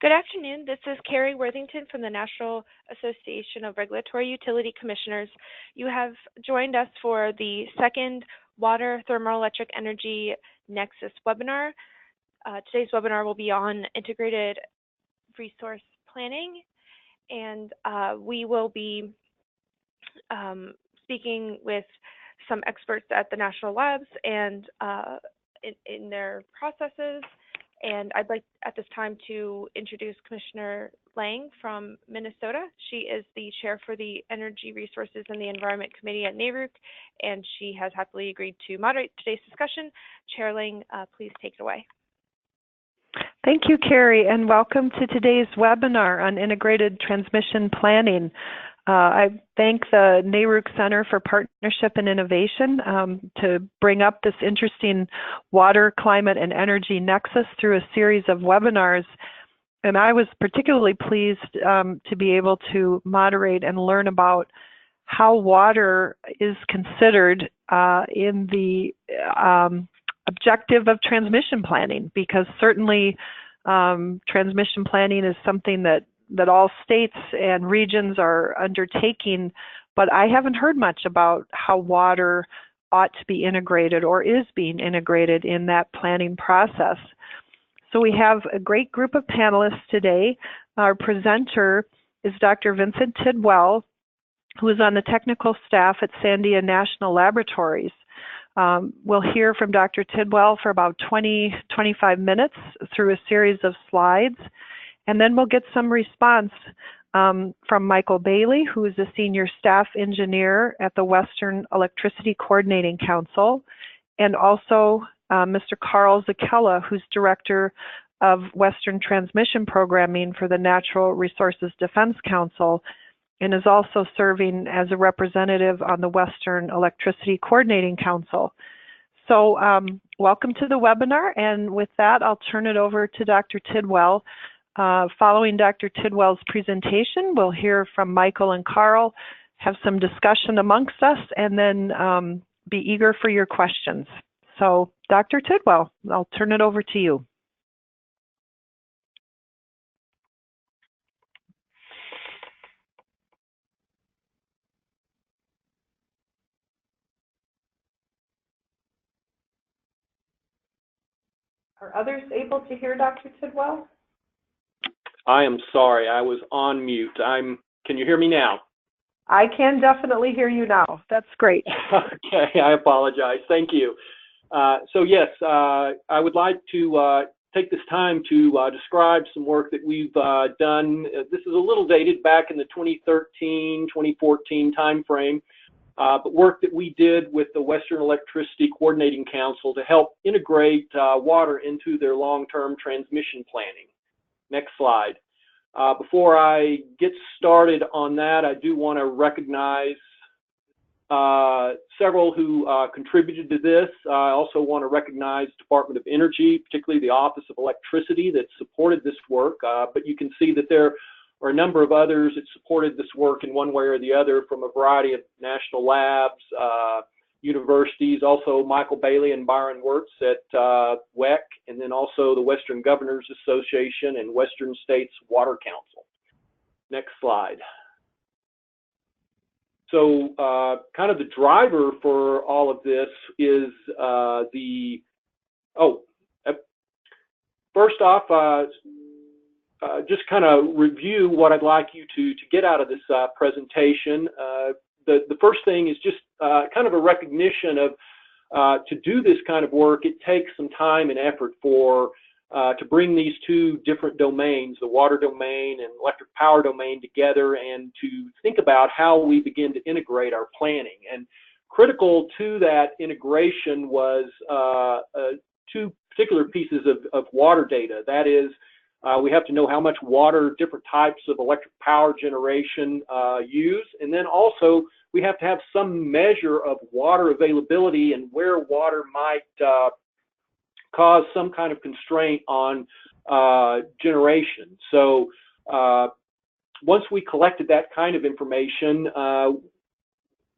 Good afternoon. This is Kerri Worthington from the National Association of Regulatory Utility Commissioners. You have joined us for the second Water Thermoelectric Energy Nexus webinar. Today's webinar will be on integrated resource planning, and we will be speaking with some experts at the national labs and in their processes. And I'd like at this time to introduce Commissioner Lang from Minnesota. She is the chair for the Energy Resources and the Environment Committee at NARUC, and she has happily agreed to moderate today's discussion. Chair Lang, please take it away. Thank you, Kerri, and welcome to today's webinar on integrated transmission planning. I thank the NARUC Center for Partnership and Innovation to bring up this interesting water, climate, and energy nexus through a series of webinars. And I was particularly pleased to be able to moderate and learn about how water is considered in the objective of transmission planning, because certainly transmission planning is something that all states and regions are undertaking, but I haven't heard much about how water ought to be integrated or is being integrated in that planning process. So we have a great group of panelists today. Our presenter is Dr. Vincent Tidwell, who is on the technical staff at Sandia National Laboratories. We'll hear from Dr. Tidwell for about 20-25 minutes through a series of slides. And then we'll get some response from Michael Bailey, who is a senior staff engineer at the Western Electricity Coordinating Council, and also Mr. Carl Zakella, who's director of Western Transmission Programming for the Natural Resources Defense Council, and is also serving as a representative on the Western Electricity Coordinating Council. So welcome to the webinar, and with that, I'll turn it over to Dr. Tidwell. Following Dr. Tidwell's presentation, we'll hear from Michael and Carl, have some discussion amongst us, and then be eager for your questions. So, Dr. Tidwell, I'll turn it over to you. Are others able to hear Dr. Tidwell? I am sorry, I was on mute. Can you hear me now? I can definitely hear you now. That's great. Okay, I apologize. Thank you. So yes, I would like to take this time to describe some work that we've done. This is a little dated, back in the 2013-2014 timeframe, but work that we did with the Western Electricity Coordinating Council to help integrate water into their long-term transmission planning. Next slide. Before I get started on that, I do want to recognize several who contributed to this. I also want to recognize the Department of Energy, particularly the Office of Electricity, that supported this work. But you can see that there are a number of others that supported this work in one way or the other from a variety of national labs, universities, also Michael Bailey and Byron Wirtz at WEC, and then also the Western Governors Association and Western States Water Council. Next slide. So kind of the driver for all of this is first off, just kind of review what I'd like you to get out of this presentation. The first thing is just kind of a recognition of to do this kind of work, it takes some time and effort to bring these two different domains, the water domain and electric power domain, together, and to think about how we begin to integrate our planning. And critical to that integration was two particular pieces of water data. That is, we have to know how much water different types of electric power generation use, and then also we have to have some measure of water availability and where water might cause some kind of constraint on generation. So once we collected that kind of information,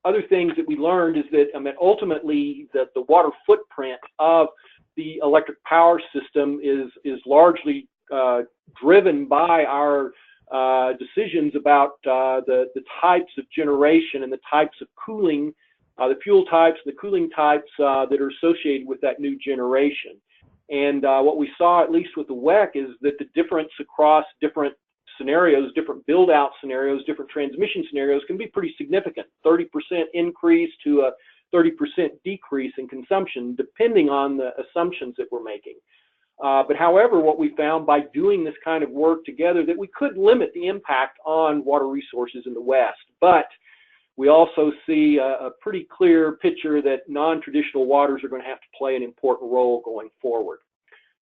other things that we learned is that ultimately the water footprint of the electric power system is largely driven by our decisions about the types of generation and the types of cooling, the fuel types, the cooling types that are associated with that new generation. And what we saw, at least with the WEC, is that the difference across different scenarios, different build-out scenarios, different transmission scenarios can be pretty significant. 30% increase to a 30% decrease in consumption, depending on the assumptions that we're making. But however, what we found by doing this kind of work together, that we could limit the impact on water resources in the West. But we also see a pretty clear picture that non-traditional waters are going to have to play an important role going forward.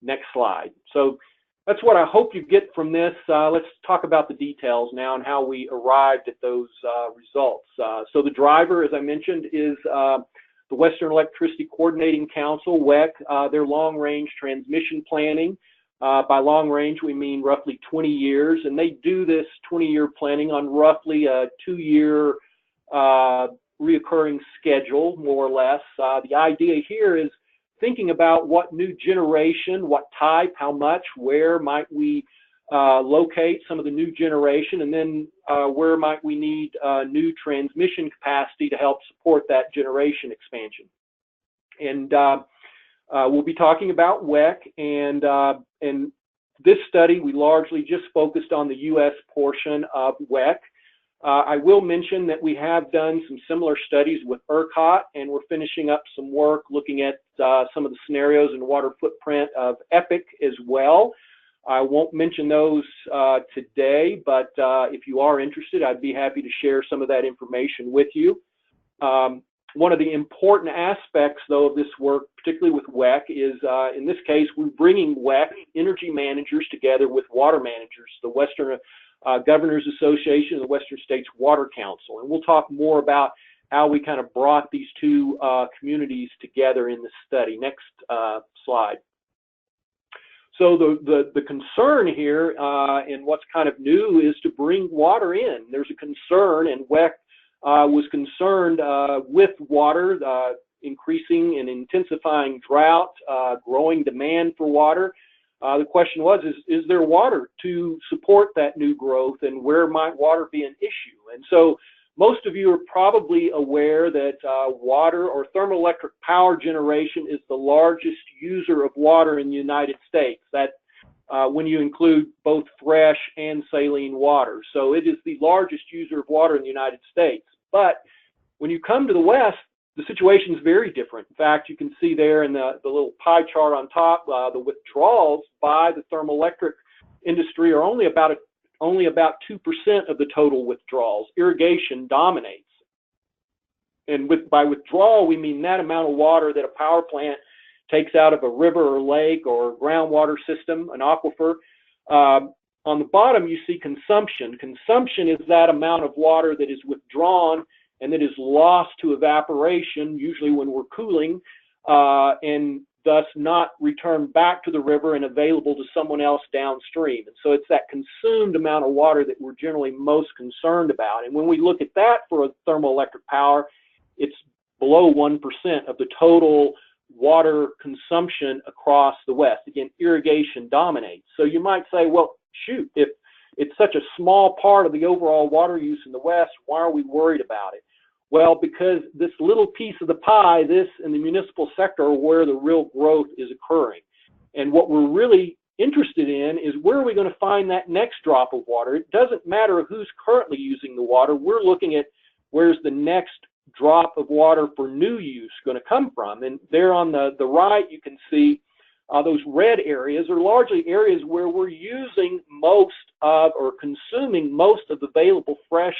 Next slide. So that's what I hope you get from this. Let's talk about the details now and how we arrived at those results. So the driver, as I mentioned, is the Western Electricity Coordinating Council, WEC, their long-range transmission planning. By long range, we mean roughly 20 years, and they do this 20-year planning on roughly a 2-year reoccurring schedule, more or less. The idea here is thinking about what new generation, what type, how much, where might we locate some of the new generation, and then where might we need new transmission capacity to help support that generation expansion. And we'll be talking about WEC, and this study we largely just focused on the U.S. portion of WEC. I will mention that we have done some similar studies with ERCOT, and we're finishing up some work looking at some of the scenarios and water footprint of EPIC as well. I won't mention those today, but if you are interested, I'd be happy to share some of that information with you. One of the important aspects, though, of this work, particularly with WEC, is in this case, we're bringing WEC energy managers together with water managers, the Western Governors Association and the Western States Water Council. And we'll talk more about how we kind of brought these two communities together in this study. Next slide. So the concern here and what's kind of new is to bring water in. There's a concern, and WEC was concerned with water, increasing and intensifying drought, growing demand for water. The question was, is there water to support that new growth, and where might water be an issue? And so most of you are probably aware that water or thermoelectric power generation is the largest user of water in the United States. That when you include both fresh and saline water. So it is the largest user of water in the United States. But when you come to the West, the situation is very different. In fact, you can see there in the little pie chart on top, the withdrawals by the thermoelectric industry are only about 2% of the total withdrawals. Irrigation dominates. And by withdrawal, we mean that amount of water that a power plant takes out of a river or lake or groundwater system, an aquifer. On the bottom, you see consumption. Consumption is that amount of water that is withdrawn and that is lost to evaporation, usually when we're cooling, and thus not returned back to the river and available to someone else downstream. And so it's that consumed amount of water that we're generally most concerned about. And when we look at that for a thermoelectric power, it's below 1% of the total water consumption across the West. Again, irrigation dominates. So you might say, well, shoot, if it's such a small part of the overall water use in the West, why are we worried about it? Well, because this little piece of the pie, this and the municipal sector, are where the real growth is occurring. And what we're really interested in is where are we going to find that next drop of water? It doesn't matter who's currently using the water. We're looking at where's the next drop of water for new use going to come from. And there on the right, you can see those red areas are largely areas where we're using most of or consuming most of the available fresh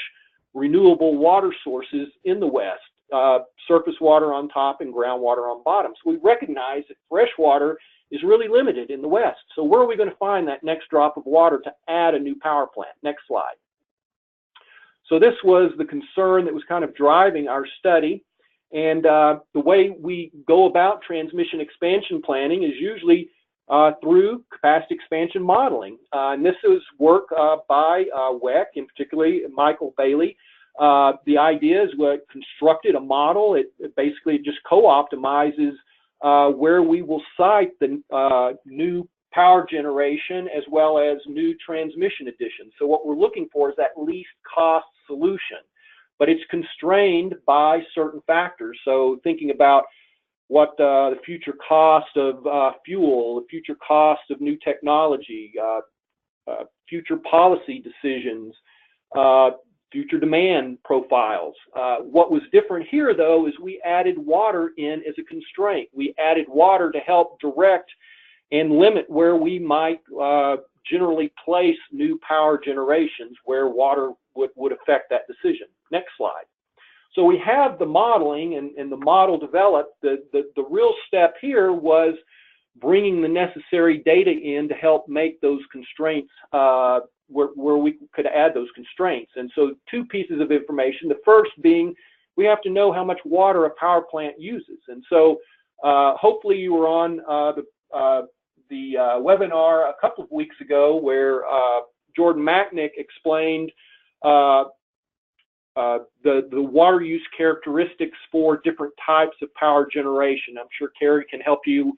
renewable water sources in the West, surface water on top and groundwater on bottom. So we recognize that fresh water is really limited in the West. So where are we going to find that next drop of water to add a new power plant? Next slide. So this was the concern that was kind of driving our study. And the way we go about transmission expansion planning is usually through capacity expansion modeling. And this is work by WEC, and particularly Michael Bailey. The idea is we constructed a model. It basically just co-optimizes where we will site the new power generation as well as new transmission additions. So what we're looking for is that least cost solution, but it's constrained by certain factors. So thinking about what the future cost of fuel, the future cost of new technology, future policy decisions, future demand profiles. What was different here, though, is we added water in as a constraint. We added water to help direct and limit where we might generally place new power generations where water would affect that decision. Next slide. So we have the modeling and the model developed. The real step here was bringing the necessary data in to help make those constraints where we could add those constraints. And so two pieces of information. The first being we have to know how much water a power plant uses. And so hopefully you were on the webinar a couple of weeks ago where Jordan Macknick explained the water use characteristics for different types of power generation. I'm sure Kerri can help you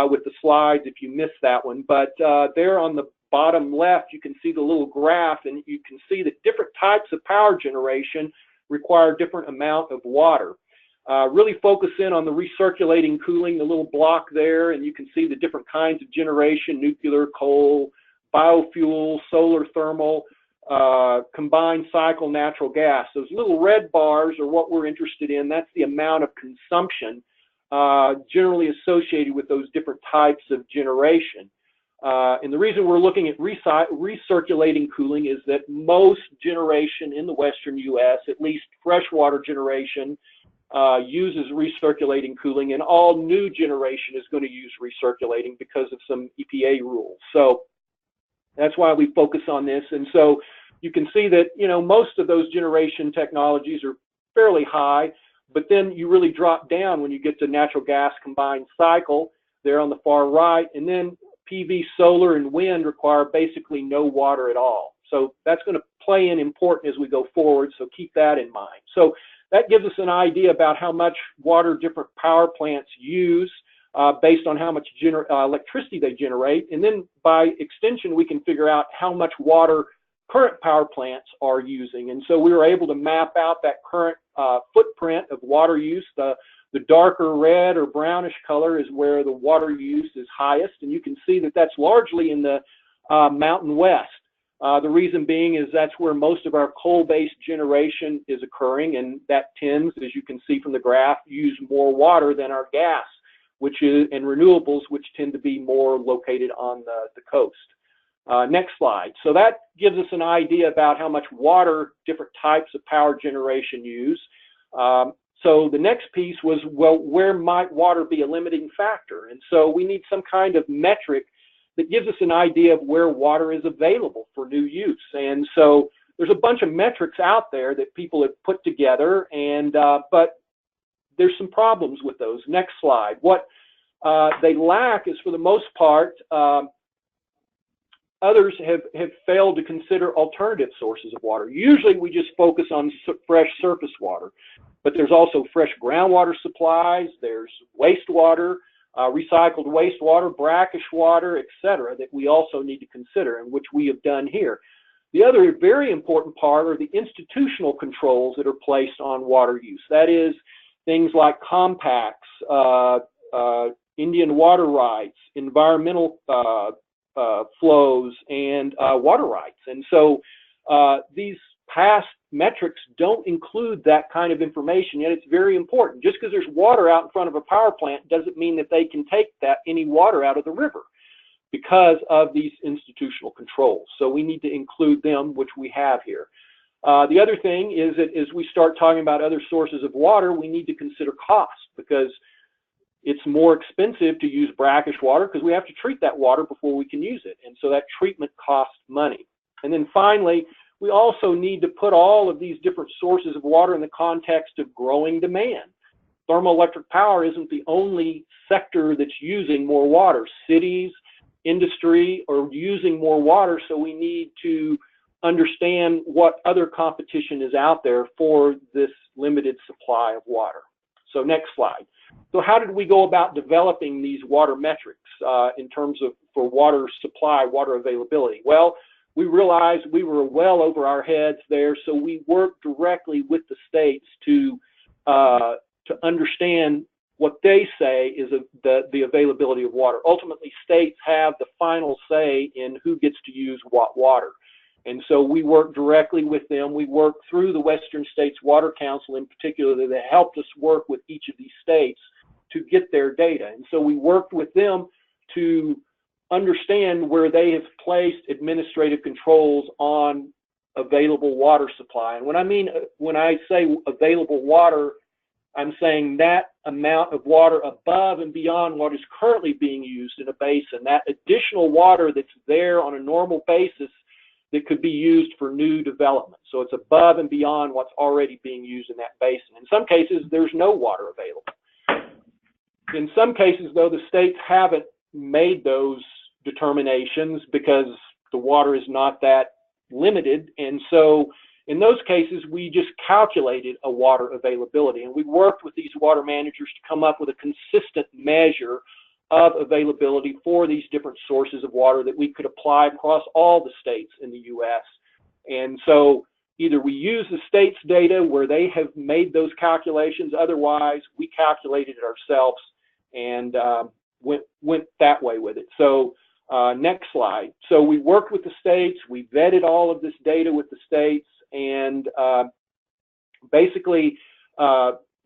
with the slides if you missed that one. But there on the bottom left, you can see the little graph, and you can see that different types of power generation require different amount of water. Really focus in on the recirculating cooling, the little block there, and you can see the different kinds of generation: nuclear, coal, biofuel, solar thermal, combined cycle natural gas. Those little red bars are what we're interested in. That's the amount of consumption generally associated with those different types of generation. And the reason we're looking at recirculating cooling is that most generation in the western U.S., at least freshwater generation, uses recirculating cooling, and all new generation is going to use recirculating because of some EPA rules. So that's why we focus on this. And so you can see that, you know, most of those generation technologies are fairly high, but then you really drop down when you get to natural gas combined cycle there on the far right, and then PV, solar, and wind require basically no water at all. So that's going to play in important as we go forward, so keep that in mind. So that gives us an idea about how much water different power plants use based on how much electricity they generate. And then by extension, we can figure out how much water current power plants are using. And so we were able to map out that current footprint of water use. The darker red or brownish color is where the water use is highest. And you can see that that's largely in the Mountain West. The reason being is that's where most of our coal-based generation is occurring, and that tends, as you can see from the graph, use more water than our gas, which is, and renewables, which tend to be more located on the coast. Next slide. So that gives us an idea about how much water different types of power generation use. So the next piece was, well, where might water be a limiting factor? And so we need some kind of metric that gives us an idea of where water is available for new use. And so there's a bunch of metrics out there that people have put together, and but there's some problems with those. Next slide. What they lack is, for the most part, others have failed to consider alternative sources of water. Usually we just focus on fresh surface water, but there's also fresh groundwater supplies, there's wastewater, recycled wastewater, brackish water, etc., that we also need to consider, and which we have done here. The other very important part are the institutional controls that are placed on water use. That is, things like compacts, Indian water rights, environmental flows, and water rights. And so these past metrics don't include that kind of information, yet it's very important. Just because there's water out in front of a power plant doesn't mean that they can take any water out of the river because of these institutional controls. So we need to include them, which we have here. The other thing is that as we start talking about other sources of water, we need to consider cost, because it's more expensive to use brackish water because we have to treat that water before we can use it. And so that treatment costs money. And then finally, we also need to put all of these different sources of water in the context of growing demand. Thermoelectric power isn't the only sector that's using more water. Cities, industry are using more water, so we need to understand what other competition is out there for this limited supply of water. So next slide. So how did we go about developing these water metrics in terms of for water supply, water availability? Well, we realized we were well over our heads there, so we worked directly with the states to understand what they say is the availability of water. Ultimately, states have the final say in who gets to use what water. And so we worked directly with them. We worked through the Western States Water Council in particular that helped us work with each of these states to get their data. And so we worked with them to understand where they have placed administrative controls on available water supply. And when I say available water, I'm saying that amount of water above and beyond what is currently being used in a basin, that additional water that's there on a normal basis that could be used for new development. So it's above and beyond what's already being used in that basin. In some cases, there's no water available. In some cases, though, the states haven't made those determinations because the water is not that limited. And so in those cases, we just calculated a water availability. And we worked with these water managers to come up with a consistent measure of availability for these different sources of water that we could apply across all the states in the U.S. And so either we use the state's data where they have made those calculations, otherwise we calculated it ourselves and went that way with it. So next slide. So we worked with the states, we vetted all of this data with the states, and basically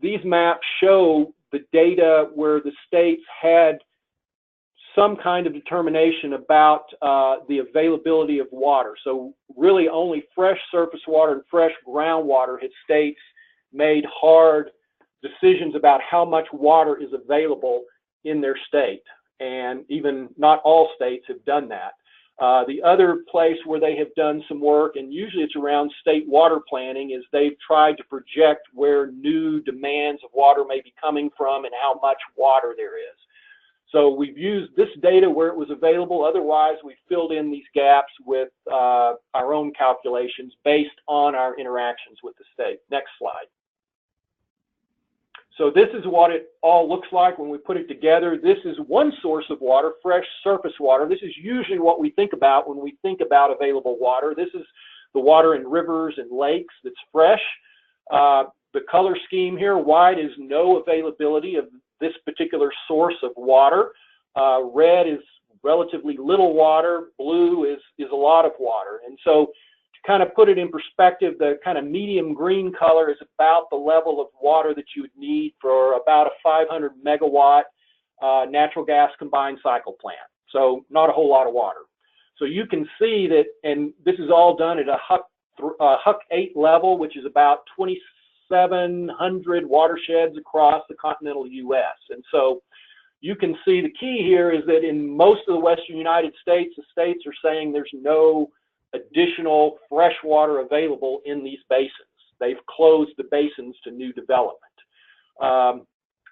these maps show the data where the states had some kind of determination about the availability of water. So really only fresh surface water and fresh groundwater had states made hard decisions about how much water is available in their state. And even not all states have done that. The other place where they have done some work, and usually it's around state water planning, is they've tried to project where new demands of water may be coming from and how much water there is. So we've used this data where it was available. Otherwise, we filled in these gaps with our own calculations based on our interactions with the state. Next slide. So this is what it all looks like when we put it together. This is one source of water, fresh surface water. This is usually what we think about when we think about available water. This is the water in rivers and lakes that's fresh. The color scheme here, white is no availability of this particular source of water. Red is relatively little water. Blue is a lot of water. And so to kind of put it in perspective, the kind of medium green color is about the level of water that you would need for about a 500 megawatt natural gas combined cycle plant. So not a whole lot of water. So you can see that, and this is all done at a Huck 8 level, which is about 2,700 watersheds across the continental U.S. And so you can see the key here is that in most of the western United States, the states are saying there's no additional fresh water available in these basins. They've closed the basins to new development.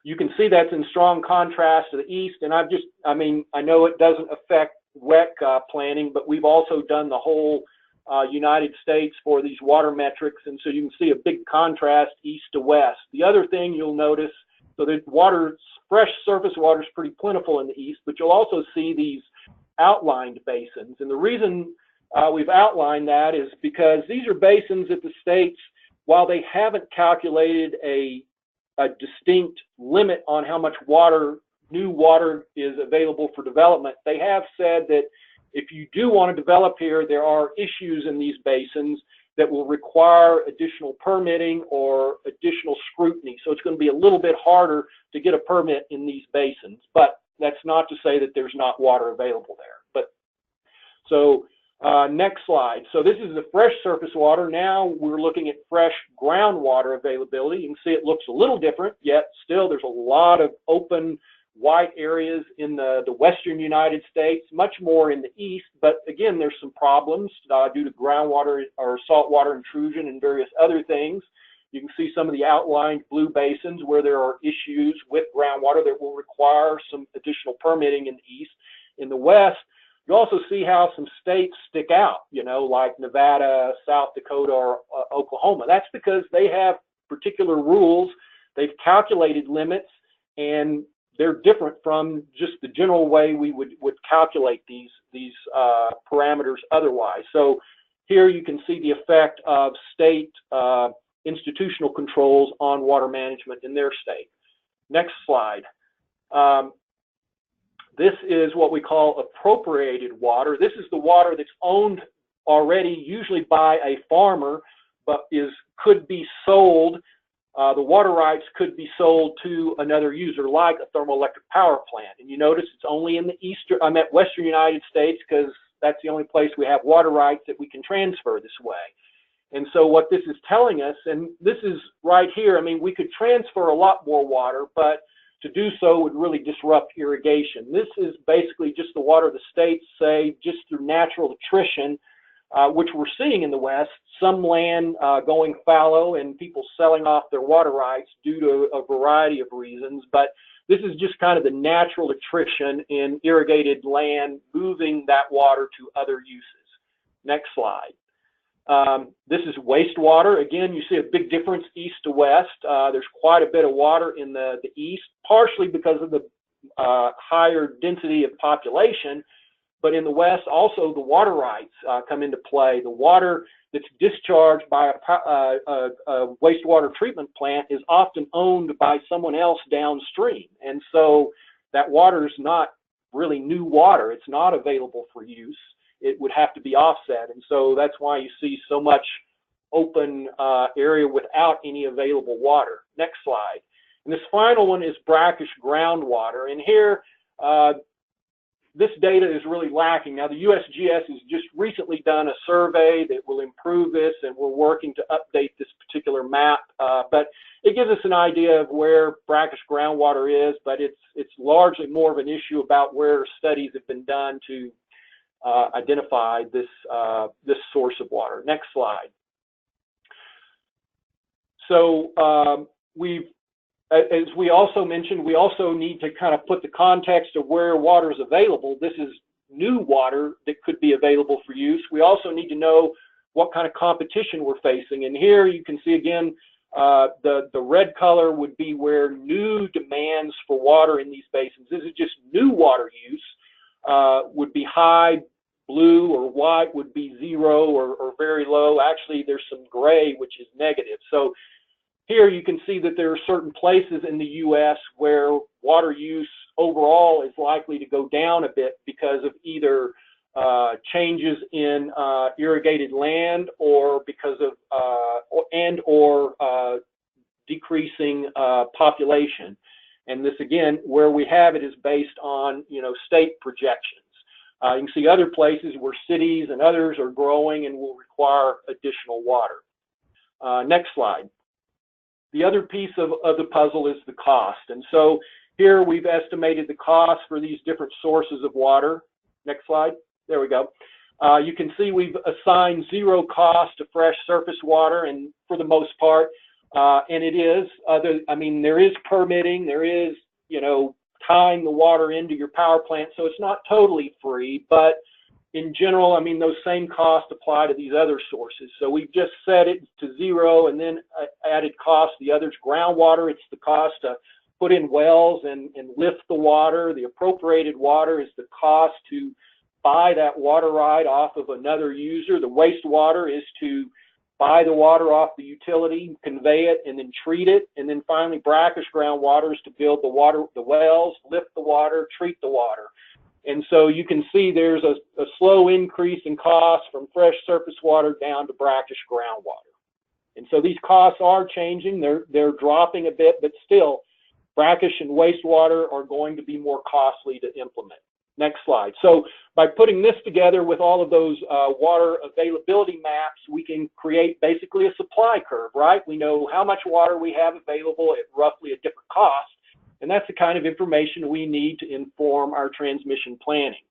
You can see that's in strong contrast to the east, and I know it doesn't affect WEC planning, but we've also done the whole United States for these water metrics, and so you can see a big contrast east to west. The other thing you'll notice, so the water, fresh surface water is pretty plentiful in the east, but you'll also see these outlined basins. And the reason we've outlined that is because these are basins that the states, while they haven't calculated a distinct limit on how much water, new water is available for development, they have said that if you do want to develop here, there are issues in these basins that will require additional permitting or additional scrutiny. So it's going to be a little bit harder to get a permit in these basins, but that's not to say that there's not water available there. But so next slide. So this is the fresh surface water. Now we're looking at fresh groundwater availability. You can see it looks a little different, yet still there's a lot of open white areas in the western United States, much more in the east, but again, there's some problems due to groundwater or saltwater intrusion and various other things. You can see some of the outlined blue basins where there are issues with groundwater that will require some additional permitting in the east. In the west, you also see how some states stick out, you know, like Nevada, South Dakota, or Oklahoma. That's because they have particular rules they've calculated limits, and they're different from just the general way we would calculate these parameters otherwise. So here you can see the effect of state institutional controls on water management in their state. Next slide. This is what we call appropriated water. This is the water that's owned already, usually by a farmer, but could be sold. The water rights could be sold to another user, like a thermoelectric power plant. And you notice it's only in the Western United States, because that's the only place we have water rights that we can transfer this way. And so what this is telling us, and this is right here, I mean, we could transfer a lot more water, but to do so would really disrupt irrigation. This is basically just the water the states say, just through natural attrition, which we're seeing in the West, some land going fallow and people selling off their water rights due to a variety of reasons. But this is just kind of the natural attrition in irrigated land, moving that water to other uses. Next slide. This is wastewater. Again, you see a big difference east to west. There's quite a bit of water in the east, partially because of the higher density of population. But in the West, also the water rights come into play. The water that's discharged by a wastewater treatment plant is often owned by someone else downstream. And so that water is not really new water. It's not available for use. It would have to be offset. And so that's why you see so much open area without any available water. Next slide. And this final one is brackish groundwater. And here, this data is really lacking. Now, the USGS has just recently done a survey that will improve this, and we're working to update this particular map. But it gives us an idea of where brackish groundwater is, but it's largely more of an issue about where studies have been done to identify this source of water. Next slide. So as we also mentioned, we also need to kind of put the context of where water is available. This is new water that could be available for use. We also need to know what kind of competition we're facing. And here you can see again, the red color would be where new demands for water in these basins. This is just new water use would be high. Blue or white would be zero or very low. Actually, there's some gray, which is negative. So here you can see that there are certain places in the U.S. where water use overall is likely to go down a bit because of either changes in irrigated land or because of decreasing population. And this again, where we have it is based on state projections. You can see other places where cities and others are growing and will require additional water. Next slide. The other piece of the puzzle is the cost. And so here we've estimated the cost for these different sources of water. Next slide. There we go. You can see we've assigned zero cost to fresh surface water, and for the most part, and it is, there is permitting, there is, tying the water into your power plant, so it's not totally free, but in general, those same costs apply to these other sources. So we've just set it to zero and then added cost. The other's groundwater. It's the cost to put in wells and lift the water. The appropriated water is the cost to buy that water right off of another user. The wastewater is to buy the water off the utility, convey it, and then treat it. And then finally, brackish groundwater is to build the wells, lift the water, treat the water. And so you can see there's a slow increase in cost from fresh surface water down to brackish groundwater. And so these costs are changing. They're dropping a bit, but still, brackish and wastewater are going to be more costly to implement. Next slide. So by putting this together with all of those water availability maps, we can create basically a supply curve, right? We know how much water we have available at roughly a different cost. And that's the kind of information we need to inform our transmission planning.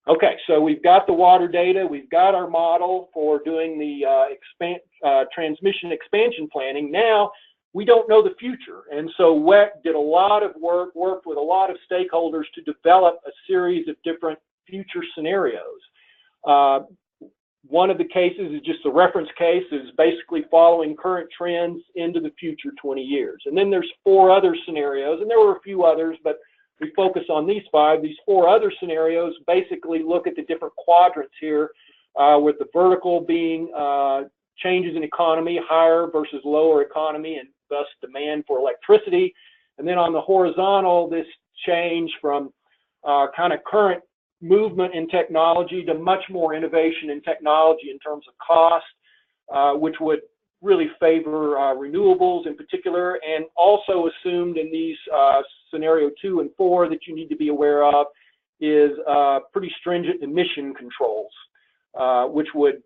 Okay, so we've got the water data, we've got our model for doing the transmission expansion planning. Now, we don't know the future. And so WEC did a lot of work, worked with a lot of stakeholders to develop a series of different future scenarios. one of the cases is just a reference case, is basically following current trends into the future 20 years. And then there's 4 other scenarios, and there were a few others, but we focus on these 5. These 4 other scenarios basically look at the different quadrants here, with the vertical being changes in economy, higher versus lower economy, and thus demand for electricity. And then on the horizontal, this change from kind of current movement in technology to much more innovation in technology in terms of cost, which would really favor renewables in particular, and also assumed in these scenario 2 and 4 that you need to be aware of is pretty stringent emission controls, which would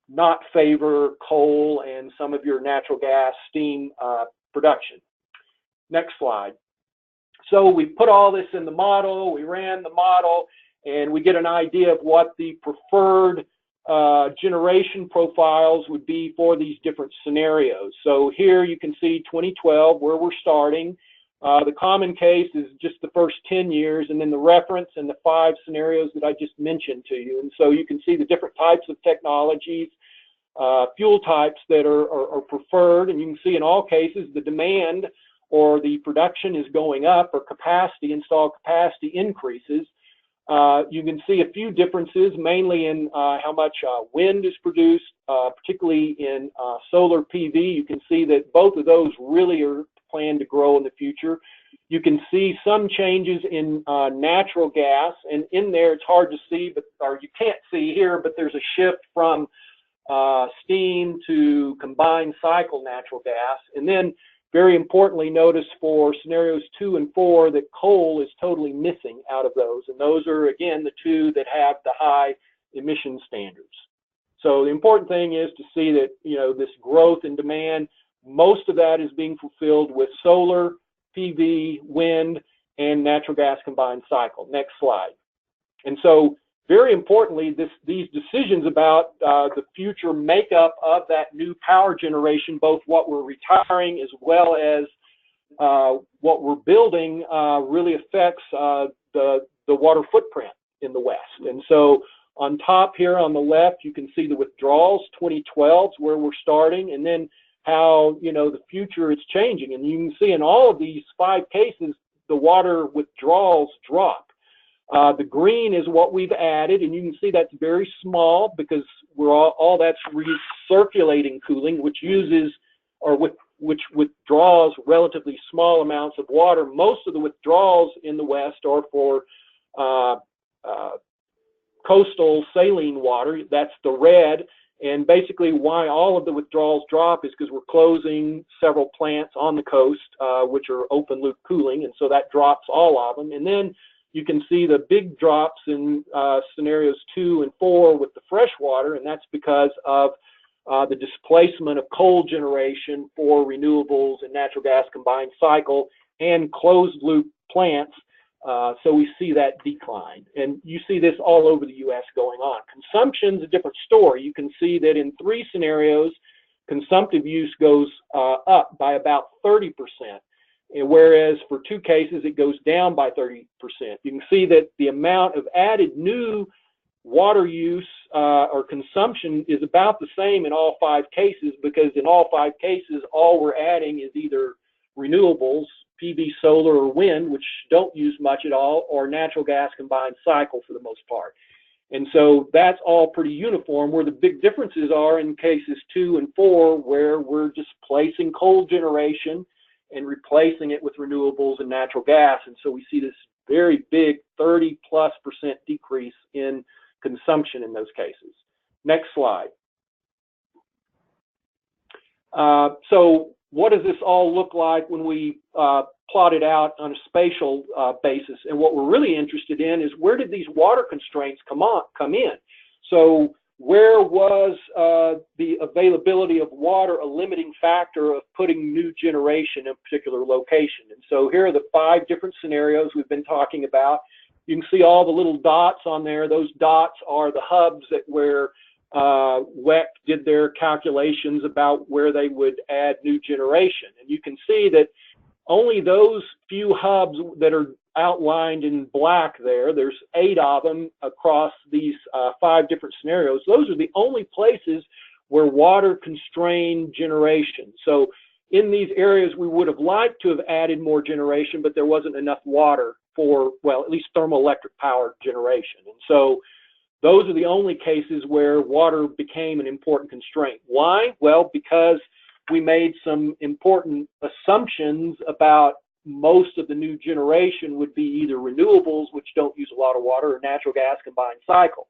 not favor coal and some of your natural gas steam production. Next slide. So we put all this in the model, we ran the model, and we get an idea of what the preferred generation profiles would be for these different scenarios. So here you can see 2012, where we're starting. The common case is just the first 10 years, and then the reference and the 5 scenarios that I just mentioned to you. And so you can see the different types of technologies, fuel types that are preferred, and you can see in all cases the demand or the production is going up, or capacity, installed capacity increases. You can see a few differences, mainly in how much wind is produced, particularly in solar PV. You can see that both of those really are planned to grow in the future. You can see some changes in natural gas, and in there it's hard to see, or you can't see here, but there's a shift from steam to combined cycle natural gas. And then, very importantly, notice for scenarios 2 and 4 that coal is totally missing out of those. And those are, again, the 2 that have the high emission standards. So the important thing is to see that, you know, this growth in demand, most of that is being fulfilled with solar, PV, wind, and natural gas combined cycle. Next slide. And so, very importantly, these decisions about the future makeup of that new power generation, both what we're retiring as well as what we're building, really affects the water footprint in the West. And so on top here on the left, you can see the withdrawals, 2012 is where we're starting, and then how, you know, the future is changing. And you can see in all of these 5 cases, the water withdrawals drop. The green is what we've added, and you can see that's very small because we're all that's recirculating cooling, which uses or which withdraws relatively small amounts of water. Most of the withdrawals in the West are for coastal saline water. That's the red, and basically why all of the withdrawals drop is because we're closing several plants on the coast, which are open loop cooling, and so that drops all of them. And then you can see the big drops in scenarios 2 and 4 with the fresh water, and that's because of the displacement of coal generation for renewables and natural gas combined cycle and closed loop plants. So we see that decline. And you see this all over the U.S. going on. Consumption's a different story. You can see that in 3 scenarios, consumptive use goes up by about 30%. Whereas for 2 cases, it goes down by 30%. You can see that the amount of added new water use or consumption is about the same in all 5 cases, because in all 5 cases, all we're adding is either renewables, PV, solar, or wind, which don't use much at all, or natural gas combined cycle for the most part. And so that's all pretty uniform. Where the big differences are in cases 2 and 4, where we're displacing coal generation and replacing it with renewables and natural gas. And so we see this very big 30+% decrease in consumption in those cases. Next slide. So what does this all look like when we plot it out on a spatial basis? And what we're really interested in is, where did these water constraints come in? So where was the availability of water a limiting factor of putting new generation in a particular location? And so here are the 5 different scenarios we've been talking about. You can see all the little dots on there. Those dots are the hubs where WEC did their calculations about where they would add new generation. And you can see that only those few hubs that are outlined in black there. There's 8 of them across these 5 different scenarios. Those are the only places where water constrained generation. So in these areas, we would have liked to have added more generation, but there wasn't enough water for, well, at least thermoelectric power generation. And so those are the only cases where water became an important constraint. Why? Well, because we made some important assumptions about most of the new generation would be either renewables, which don't use a lot of water, or natural gas combined cycle.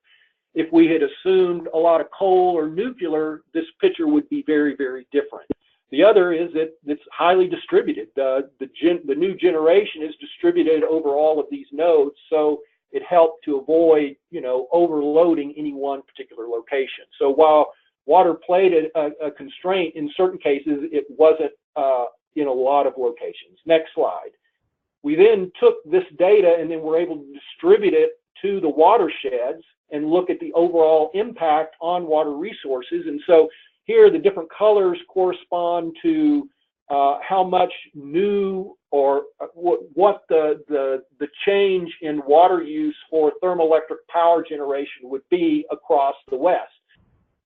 If we had assumed a lot of coal or nuclear, this picture would be very, very different. The other is that it's highly distributed. The new generation is distributed over all of these nodes, so it helped to avoid, overloading any one particular location. So while water played a constraint in certain cases, it wasn't in a lot of locations. Next slide. We then took this data and then were able to distribute it to the watersheds and look at the overall impact on water resources. And so here the different colors correspond to how much new or what the change in water use for thermoelectric power generation would be across the West.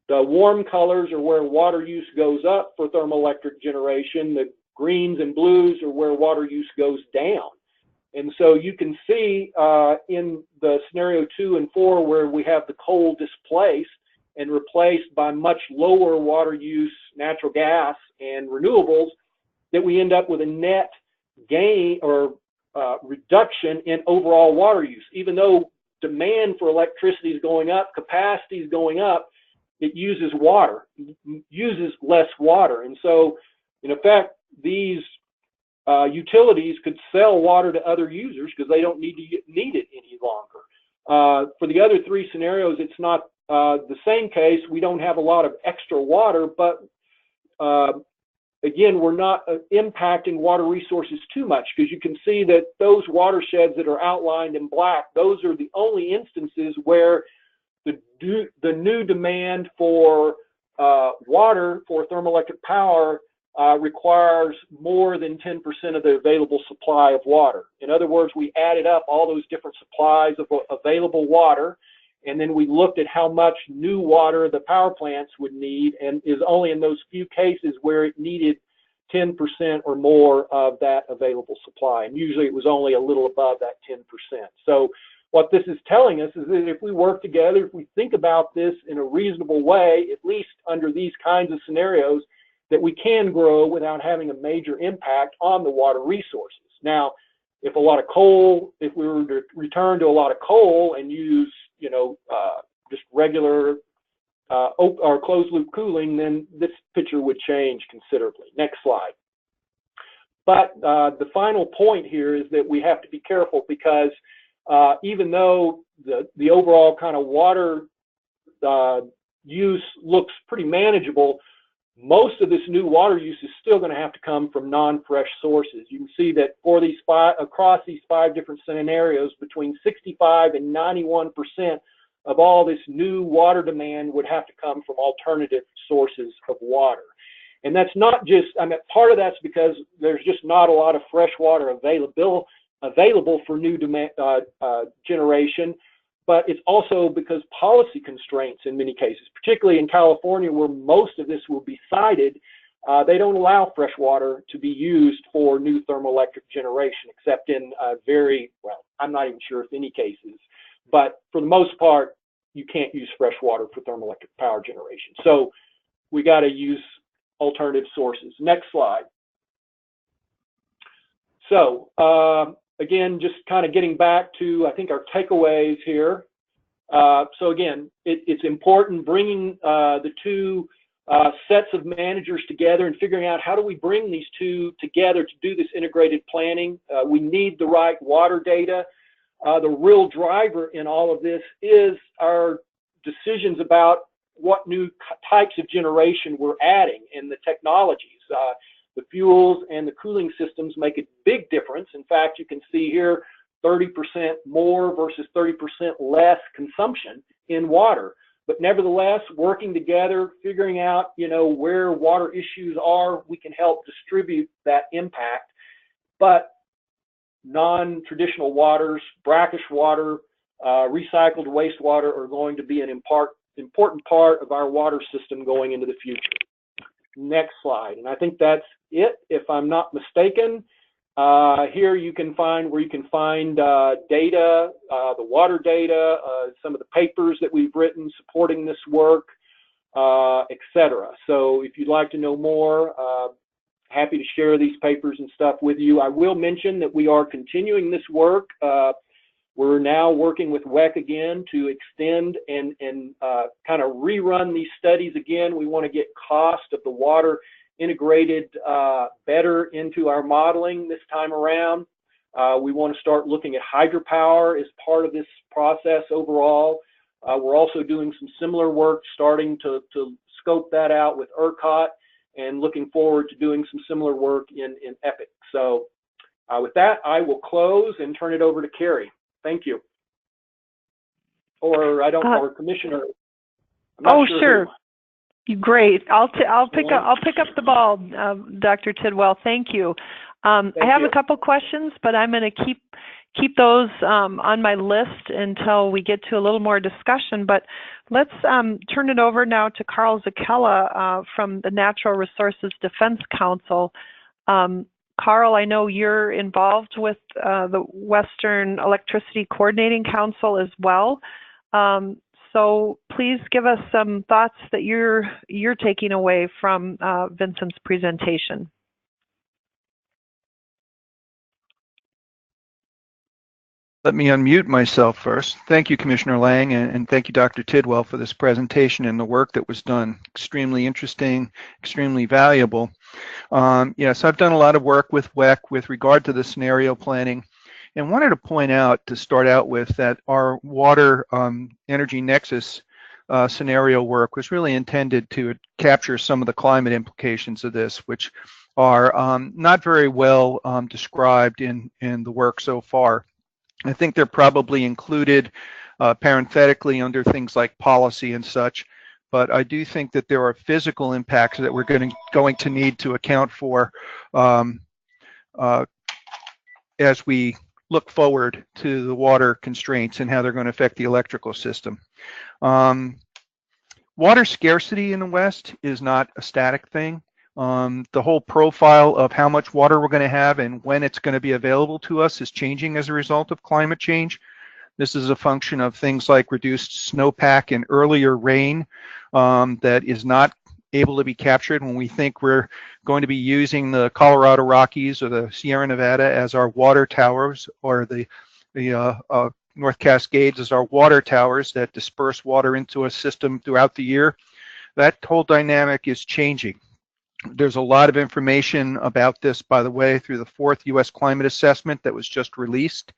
The warm colors are where water use goes up for thermoelectric generation. The greens and blues are where water use goes down. And so you can see in the scenario 2 and 4 where we have the coal displaced and replaced by much lower water use, natural gas and renewables, that we end up with a net gain or reduction in overall water use. Even though demand for electricity is going up, capacity is going up, it uses water, uses less water. And so, in effect, these utilities could sell water to other users because they don't need it any longer. For the other 3 scenarios, it's not the same case. We don't have a lot of extra water, but again, we're not impacting water resources too much, because you can see that those watersheds that are outlined in black, those are the only instances where the new demand for water for thermoelectric power requires more than 10% of the available supply of water. In other words, we added up all those different supplies of available water, and then we looked at how much new water the power plants would need, and is only in those few cases where it needed 10% or more of that available supply. And usually it was only a little above that 10%. So what this is telling us is that if we work together, if we think about this in a reasonable way, at least under these kinds of scenarios, that we can grow without having a major impact on the water resources. Now, if a lot of coal, if we were to return to a lot of coal and use, just regular or closed loop cooling, then this picture would change considerably. Next slide. But the final point here is that we have to be careful, because even though the overall kind of water use looks pretty manageable, most of this new water use is still going to have to come from non-fresh sources. You can see that for these across these 5 different scenarios, between 65 and 91% of all this new water demand would have to come from alternative sources of water. And that's not just, part of that's because there's just not a lot of fresh water available for new demand, generation, but it's also because policy constraints in many cases, particularly in California where most of this will be sited, they don't allow fresh water to be used for new thermoelectric generation, except in I'm not even sure if any cases, but for the most part, you can't use fresh water for thermoelectric power generation. So we got to use alternative sources. Next slide. So again, just kind of getting back to, I think, our takeaways here. So again, it's important bringing the 2 sets of managers together and figuring out how do we bring these 2 together to do this integrated planning. We need the right water data. The real driver in all of this is our decisions about what new types of generation we're adding and the technologies. The fuels and the cooling systems make a big difference. In fact, you can see here 30% more versus 30% less consumption in water. But nevertheless, working together, figuring out, where water issues are, we can help distribute that impact. But non-traditional waters, brackish water, recycled wastewater are going to be an important part of our water system going into the future. Next slide, and I think that's it, if I'm not mistaken. Here you can find data, the water data, some of the papers that we've written supporting this work, etc. So if you'd like to know more, happy to share these papers and stuff with you. I will mention that we are continuing this work. We're now working with WEC again to extend and kind of rerun these studies again. We want to get cost of the water integrated better into our modeling this time around. We want to start looking at hydropower as part of this process overall. We're also doing some similar work, starting to scope that out with ERCOT, and looking forward to doing some similar work in EPIC. So with that, I will close and turn it over to Kerri. Thank you. Or I don't know, or Commissioner. Oh, sure. Great. I'll pick up the ball, Dr. Tidwell. Thank you. I have a couple questions, but I'm going to keep those on my list until we get to a little more discussion. But let's turn it over now to Carl Zakella from the Natural Resources Defense Council. Carl, I know you're involved with the Western Electricity Coordinating Council as well. So please give us some thoughts that you're taking away from Vincent's presentation. Let me unmute myself first. Thank you, Commissioner Lang, and thank you, Dr. Tidwell, for this presentation and the work that was done. Extremely interesting, extremely valuable. Yes, I've done a lot of work with WEC with regard to the scenario planning, and wanted to point out, to start out with, that our water energy nexus scenario work was really intended to capture some of the climate implications of this, which are not very well described in the work so far. I think they're probably included parenthetically under things like policy and such, but I do think that there are physical impacts that we're going to need to account for as we look forward to the water constraints and how they're going to affect the electrical system. Water scarcity in the West is not a static thing. The whole profile of how much water we're going to have and when it's going to be available to us is changing as a result of climate change. This is a function of things like reduced snowpack and earlier rain that is not able to be captured when we think we're going to be using the Colorado Rockies or the Sierra Nevada as our water towers, or the North Cascades as our water towers that disperse water into a system throughout the year. That whole dynamic is changing. There's a lot of information about this, by the way, through the 4th U.S. Climate Assessment that was just released.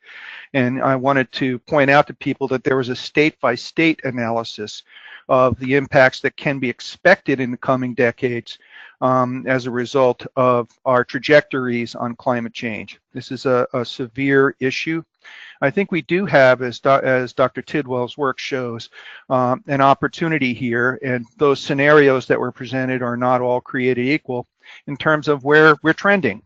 And I wanted to point out to people that there was a state-by-state analysis of the impacts that can be expected in the coming decades as a result of our trajectories on climate change. This is a severe issue. I think we do have, as Dr. Tidwell's work shows, an opportunity here, and those scenarios that were presented are not all created equal in terms of where we're trending.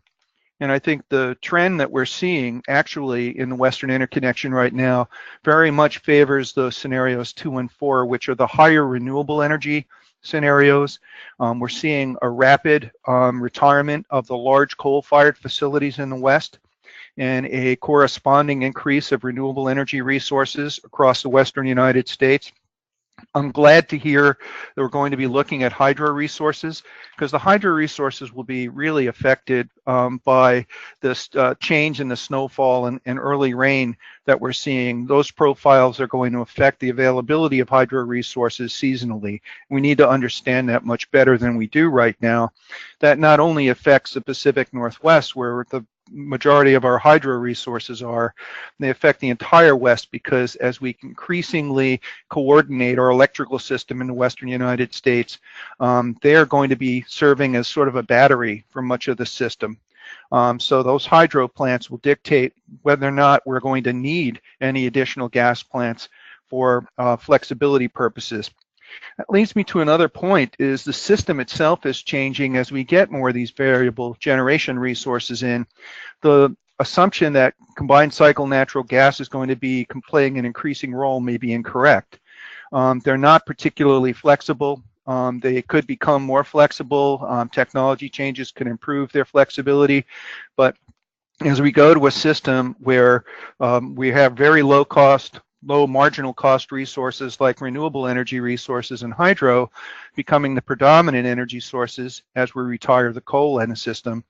And I think the trend that we're seeing actually in the Western interconnection right now very much favors those scenarios 2 and 4, which are the higher renewable energy scenarios. We're seeing a rapid retirement of the large coal-fired facilities in the West, and a corresponding increase of renewable energy resources across the Western United States. I'm glad to hear that we're going to be looking at hydro resources, because the hydro resources will be really affected by this change in the snowfall and early rain that we're seeing. Those profiles are going to affect the availability of hydro resources seasonally. We need to understand that much better than we do right now. That not only affects the Pacific Northwest, where the majority of our hydro resources are, they affect the entire West, because as we increasingly coordinate our electrical system in the Western United States, they are going to be serving as sort of a battery for much of the system. So those hydro plants will dictate whether or not we're going to need any additional gas plants for flexibility purposes. That leads me to another point, is the system itself is changing as we get more of these variable generation resources in. The assumption that combined cycle natural gas is going to be playing an increasing role may be incorrect. They're not particularly flexible. They could become more flexible. Technology changes could improve their flexibility, but as we go to a system where we have very low marginal cost resources like renewable energy resources and hydro becoming the predominant energy sources as we retire the coal in the system,